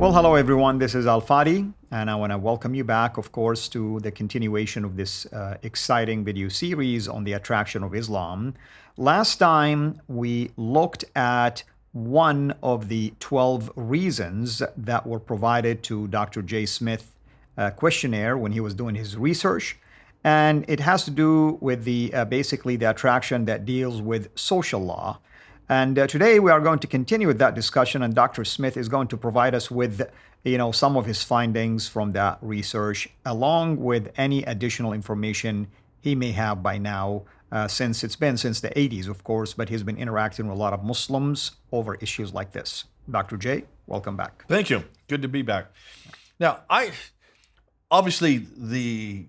Well, hello everyone. This is Fadi, and I want to welcome you back, of course, to the continuation of this exciting video series on the attraction of Islam. Last time we looked at one of the 12 reasons that were provided to Dr. J. Smith questionnaire when he was doing his research, and it has to do with the basically the attraction that deals with social law. And today we are going to continue with that discussion, and Dr. Smith is going to provide us with, some of his findings from that research, along with any additional information he may have by now, since it's been since the 80s, of course, but he's been interacting with a lot of Muslims over issues like this. Dr. J, welcome back. Thank you. Good to be back. Now, obviously the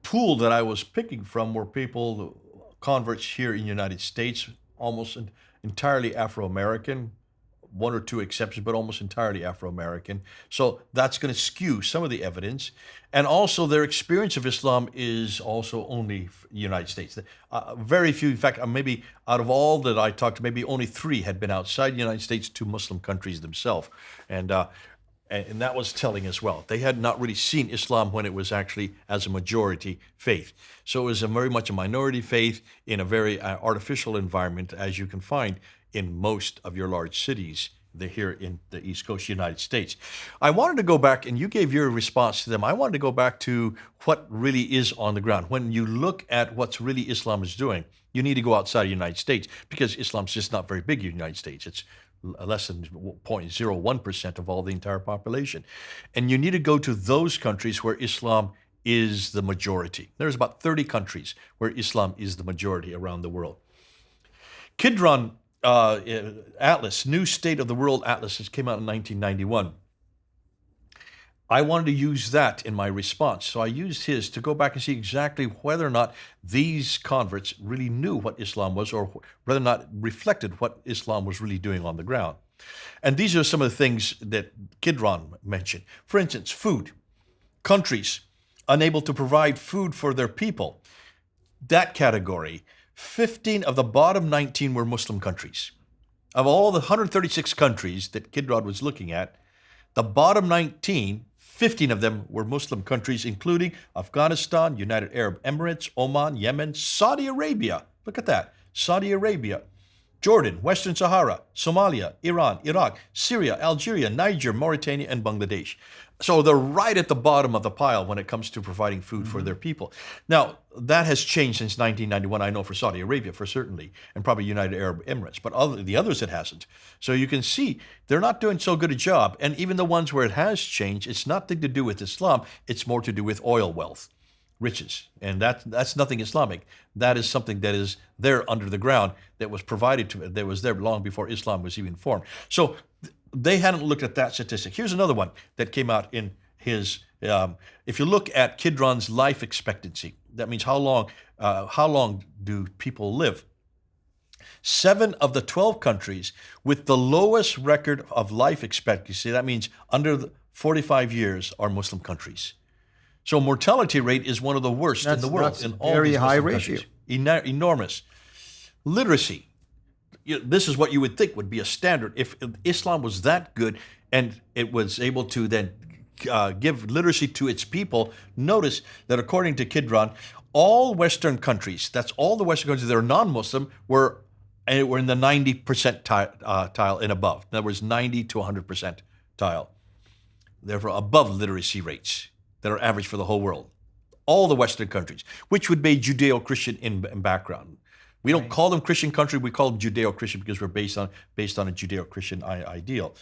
pool that I was picking from were people, converts here in the United States, almost entirely Afro-American, one or two exceptions, but almost entirely Afro-American. So that's going to skew some of the evidence. And also their experience of Islam is also only United States. Very few, in fact, maybe out of all that I talked to, maybe only 3 had been outside the United States to Muslim countries themselves. And that was telling as well. They had not really seen Islam when it was actually as a majority faith. So it was very much a minority faith in a very artificial environment, as you can find in most of your large cities here in the East Coast United States. I wanted to go back, and you gave your response to them. I wanted to go back to what really is on the ground. When you look at what's really Islam is doing, you need to go outside the United States because Islam's just not very big in the United States. It's less than 0.01% of all the entire population. And you need to go to those countries where Islam is the majority. There's about 30 countries where Islam is the majority around the world. Qira'at Atlas, New State of the World Atlas, came out in 1991. I wanted to use that in my response. So I used his to go back and see exactly whether or not these converts really knew what Islam was, or whether or not reflected what Islam was really doing on the ground. And these are some of the things that Qira'at mentioned. For instance, food. Countries unable to provide food for their people. That category, 15 of the bottom 19 were Muslim countries. Of all the 136 countries that Qira'at was looking at, the bottom 19, 15 of them were Muslim countries, including Afghanistan, United Arab Emirates, Oman, Yemen, Saudi Arabia. Look at that. Saudi Arabia, Jordan, Western Sahara, Somalia, Iran, Iraq, Syria, Algeria, Niger, Mauritania, and Bangladesh. So they're right at the bottom of the pile when it comes to providing food for their people. Now, that has changed since 1991, I know, for Saudi Arabia, for certainly, and probably United Arab Emirates, but the others it hasn't. So you can see they're not doing so good a job. And even the ones where it has changed, it's nothing to do with Islam, it's more to do with oil wealth, riches. And that's nothing Islamic. That is something that is there under the ground that was provided to it, that was there long before Islam was even formed. So they hadn't looked at that statistic. Here's another one that came out in his, if you look at Qira'at's life expectancy, that means how long do people live? 7 of the 12 countries with the lowest record of life expectancy, that means under 45 years, are Muslim countries. So mortality rate is one of the worst in the world. That's in all very these high Muslim ratio. countries. Enormous. Literacy. This is what you would think would be a standard. If Islam was that good and it was able to then give literacy to its people, notice that according to Qira'at, all Western countries, that's all the Western countries that are non-Muslim, were in the 90% tile and above. In other words, 90 to 100% tile. Therefore, above literacy rates that are average for the whole world. All the Western countries, which would be Judeo-Christian in background. We don't call them Christian country, we call them Judeo-Christian because we're based on a Judeo-Christian ideal.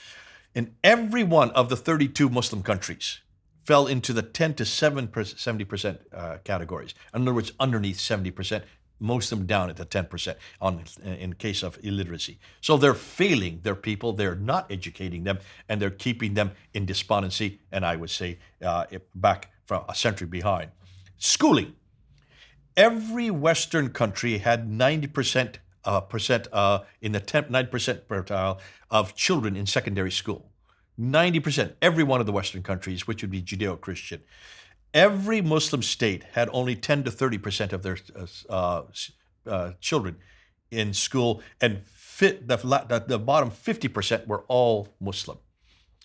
And every one of the 32 Muslim countries fell into the 10 to 70% categories. In other words, underneath 70%, most of them down at the 10% in case of illiteracy. So they're failing their people, they're not educating them, and they're keeping them in despondency, and I would say back from a century behind. Schooling. Every Western country had 90% in the 9% percentile of children in secondary school. 90%, every one of the Western countries, which would be Judeo-Christian. Every Muslim state had only 10 to 30% of their children in school, and the bottom 50% were all Muslim.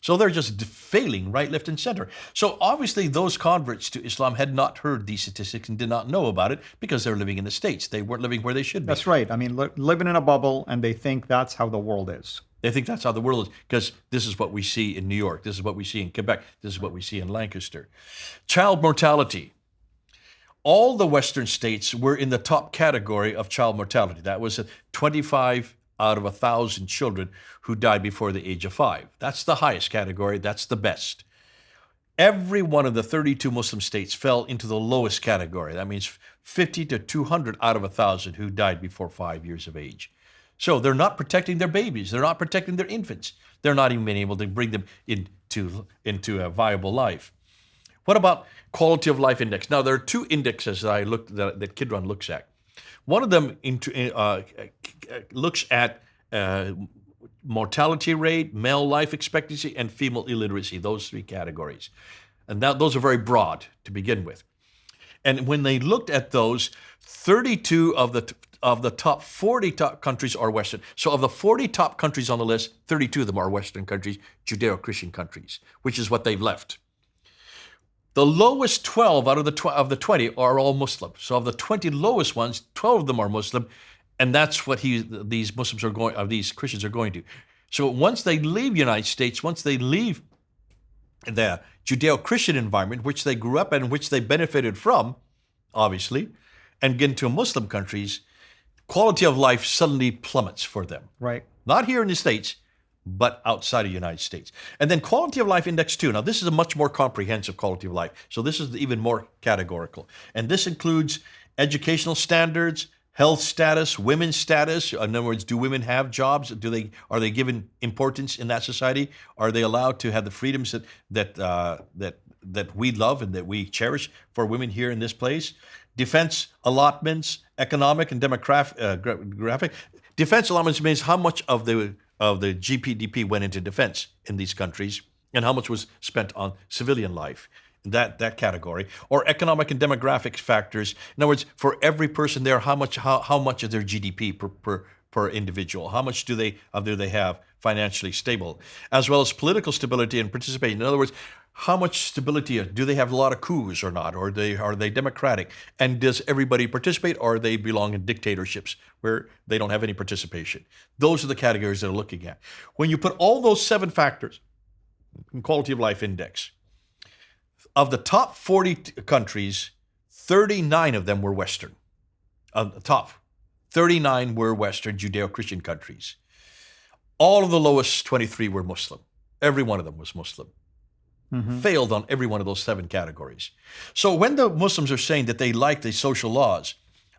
So they're just failing right, left, and center. So obviously those converts to Islam had not heard these statistics and did not know about it because they're living in the States. They weren't living where they should be. That's right. I mean, living in a bubble, and they think that's how the world is. They think that's how the world is because this is what we see in New York. This is what we see in Quebec. This is what we see in Lancaster. Child mortality. All the Western states were in the top category of child mortality. That was 25 out of 1,000 children who died before the age of 5. That's the highest category. That's the best. Every one of the 32 Muslim states fell into the lowest category. That means 50 to 200 out of 1,000 who died before 5 years of age. So they're not protecting their babies. They're not protecting their infants. They're not even being able to bring them into a viable life. What about quality of life index? Now, there are 2 indexes that Kidron looks at. One of them looks at mortality rate, male life expectancy, and female illiteracy, those 3 categories. And those are very broad to begin with. And when they looked at those, 32 of the top 40 countries are Western. So of the 40 top countries on the list, 32 of them are Western countries, Judeo-Christian countries, which is what they've left. The lowest 12 out of the 20 are all Muslim. So of the 20 lowest ones, 12 of them are Muslim, and that's what these Christians are going to. So once they leave the United States, once they leave the Judeo-Christian environment, which they grew up in, which they benefited from, obviously, and get into Muslim countries, quality of life suddenly plummets for them. Right. Not here in the States, but outside of the United States. And then quality of life index 2. Now, this is a much more comprehensive quality of life. So this is even more categorical. And this includes educational standards, health status, women's status. In other words, do women have jobs? Are they given importance in that society? Are they allowed to have the freedoms that we love and that we cherish for women here in this place? Defense allotments, economic and demographic. Defense allotments means how much of the GDP went into defense in these countries and how much was spent on civilian life, that category. Or economic and demographic factors. In other words, for every person there, how much of their GDP per individual? How much do they have financially stable? As well as political stability and participation. In other words, how much stability? Do they have a lot of coups or not? Or are they democratic? And does everybody participate, or they belong in dictatorships where they don't have any participation? Those are the categories they're looking at. When you put all those 7 factors in quality of life index, of the top 40 countries, 39 of them were Western. Of the top 39 were Western Judeo-Christian countries. All of the lowest 23 were Muslim. Every one of them was Muslim. Mm-hmm. Failed on every one of those 7 categories. So when the Muslims are saying that they like the social laws,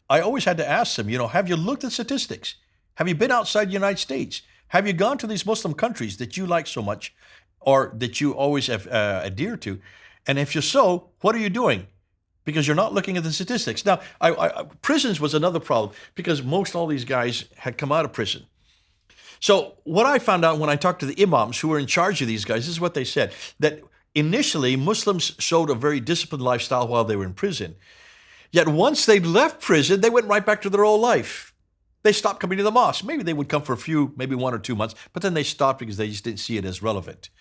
I always had to ask them, have you looked at statistics? Have you been outside the United States? Have you gone to these Muslim countries that you like so much or that you always have adhered to? And if you're so, what are you doing? Because you're not looking at the statistics. Now, prisons was another problem because most all these guys had come out of prison. So what I found out when I talked to the imams who were in charge of these guys, this is what they said, that initially, Muslims showed a very disciplined lifestyle while they were in prison. Yet once they left prison, they went right back to their old life. They stopped coming to the mosque. Maybe they would come for maybe 1 or 2 months, but then they stopped because they just didn't see it as relevant.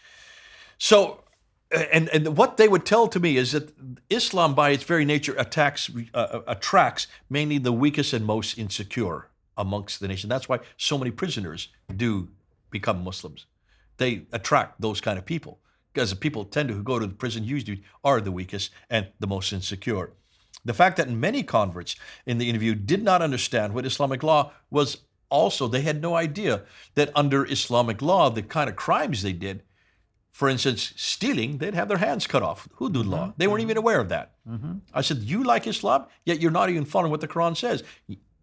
So, and what they would tell to me is that Islam, by its very nature, attracts mainly the weakest and most insecure amongst the nation. That's why so many prisoners do become Muslims. They attract those kind of people, because the people who go to the prison usually are the weakest and the most insecure. The fact that many converts in the interview did not understand what Islamic law was also, they had no idea that under Islamic law, the kind of crimes they did, for instance, stealing, they'd have their hands cut off. Hudud law. They weren't even aware of that. Mm-hmm. I said, you like Islam, yet you're not even following what the Quran says.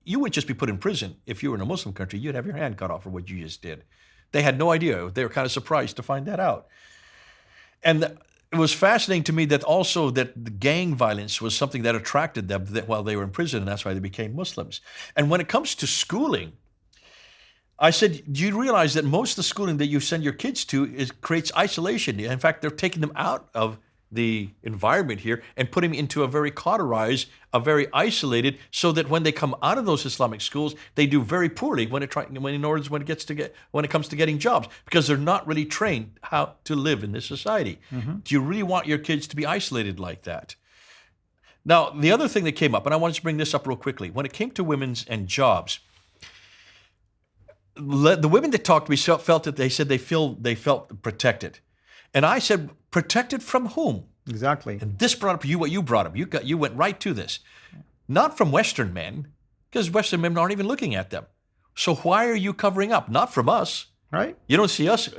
You would just be put in prison. If you were in a Muslim country, you'd have your hand cut off for what you just did. They had no idea. They were kind of surprised to find that out. And it was fascinating to me that also that the gang violence was something that attracted them while they were in prison, and that's why they became Muslims. And when it comes to schooling, I said, do you realize that most of the schooling that you send your kids to creates isolation? In fact, they're taking them out of the environment here and put them into a very cauterized, a very isolated, so that when they come out of those Islamic schools, they do very poorly when it comes to getting jobs, because they're not really trained how to live in this society. Do you really want your kids to be isolated like that? Now, the other thing that came up, and I wanted to bring this up real quickly, when it came to women's and jobs, the women that talked to me felt that they said they felt protected. And I said, protected from whom? Exactly. And this brought up what you brought up. You went right to this. Not from Western men, because Western men aren't even looking at them. So why are you covering up? Not from us. Right. You don't see us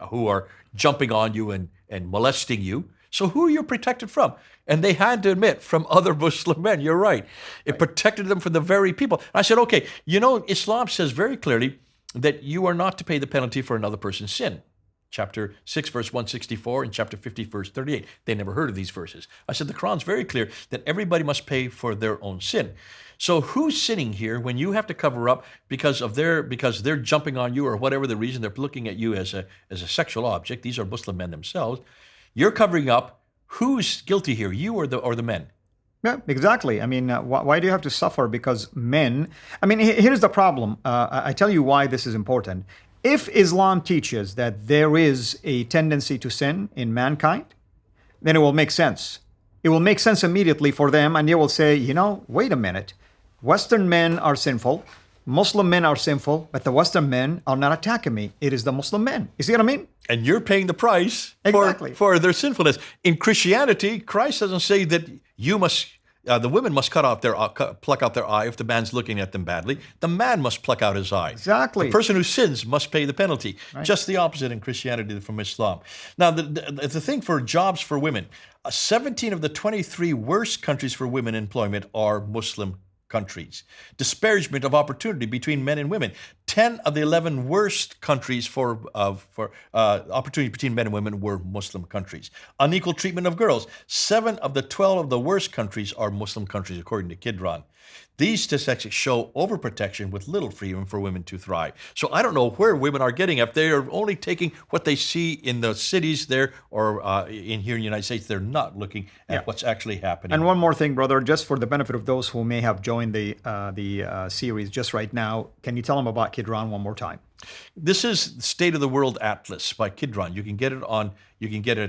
who are jumping on you and molesting you. So who are you protected from? And they had to admit, from other Muslim men. You're right. It protected them from the very people. I said, okay, Islam says very clearly that you are not to pay the penalty for another person's sin. Chapter 6, verse 164, and chapter 50, verse 38. They never heard of these verses. I said, the Quran's very clear that everybody must pay for their own sin. So who's sinning here when you have to cover up because they're jumping on you, or whatever the reason, they're looking at you as a sexual object? These are Muslim men themselves. You're covering up. Who's guilty here, you or the men? Yeah, exactly. I mean, why do you have to suffer? Because men, I mean, here's the problem. I tell you why this is important. If Islam teaches that there is a tendency to sin in mankind, then it will make sense. It will make sense immediately for them, and they will say, wait a minute. Western men are sinful. Muslim men are sinful, but the Western men are not attacking me. It is the Muslim men. You see what I mean? And you're paying the price Exactly. for their sinfulness. In Christianity, Christ doesn't say that the women must pluck out their eye if the man's looking at them badly. The man must pluck out his eye. Exactly. The person who sins must pay the penalty. Right. Just the opposite in Christianity from Islam. Now, the thing for jobs for women, 17 of the 23 worst countries for women employment are Muslim countries. Disparagement of opportunity between men and women. 10 of the 11 worst countries for opportunity between men and women were Muslim countries. Unequal treatment of girls. 7 of the 12 of the worst countries are Muslim countries, according to Qira'at. These statistics show overprotection with little freedom for women to thrive. So I don't know where women are getting. If they are only taking what they see in the cities there or in here in the United States, they're not looking at what's actually happening. And one more thing, brother, just for the benefit of those who may have joined the series just right now, can you tell them about Qira'at one more time? This is State of the World Atlas by Qira'at. You can get it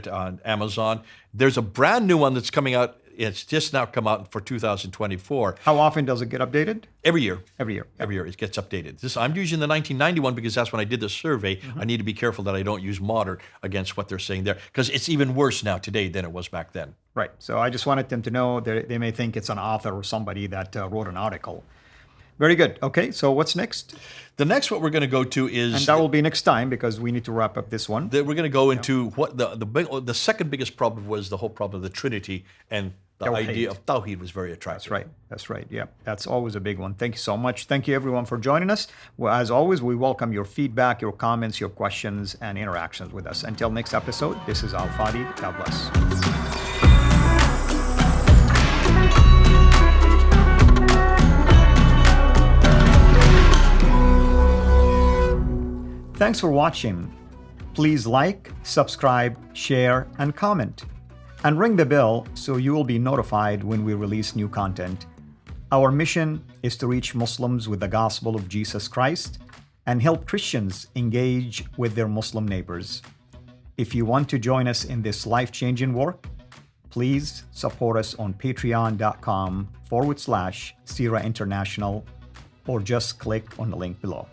on Amazon. There's a brand new one that's coming out. It's just now come out for 2024. How often does it get updated? Every year. Every year. Every year it gets updated. I'm using the 1991 because that's when I did the survey. I need to be careful that I don't use modern against what they're saying there, because it's even worse now today than it was back then. Right. So I just wanted them to know that they may think it's an author or somebody that wrote an article. Very good. Okay, so what's next? The next what we're going to go to is... And that will be next time, because we need to wrap up this one. We're going to go into what the second biggest problem was, the whole problem of the Trinity, and the idea of Tawheed was very attractive. That's right. Yeah, that's always a big one. Thank you so much. Thank you, everyone, for joining us. Well, as always, we welcome your feedback, your comments, your questions, and interactions with us. Until next episode, this is Fadi. God bless. Thanks for watching. Please like, subscribe, share, and comment. And ring the bell so you will be notified when we release new content. Our mission is to reach Muslims with the gospel of Jesus Christ and help Christians engage with their Muslim neighbors. If you want to join us in this life-changing work, please support us on patreon.com/CIRA International, or just click on the link below.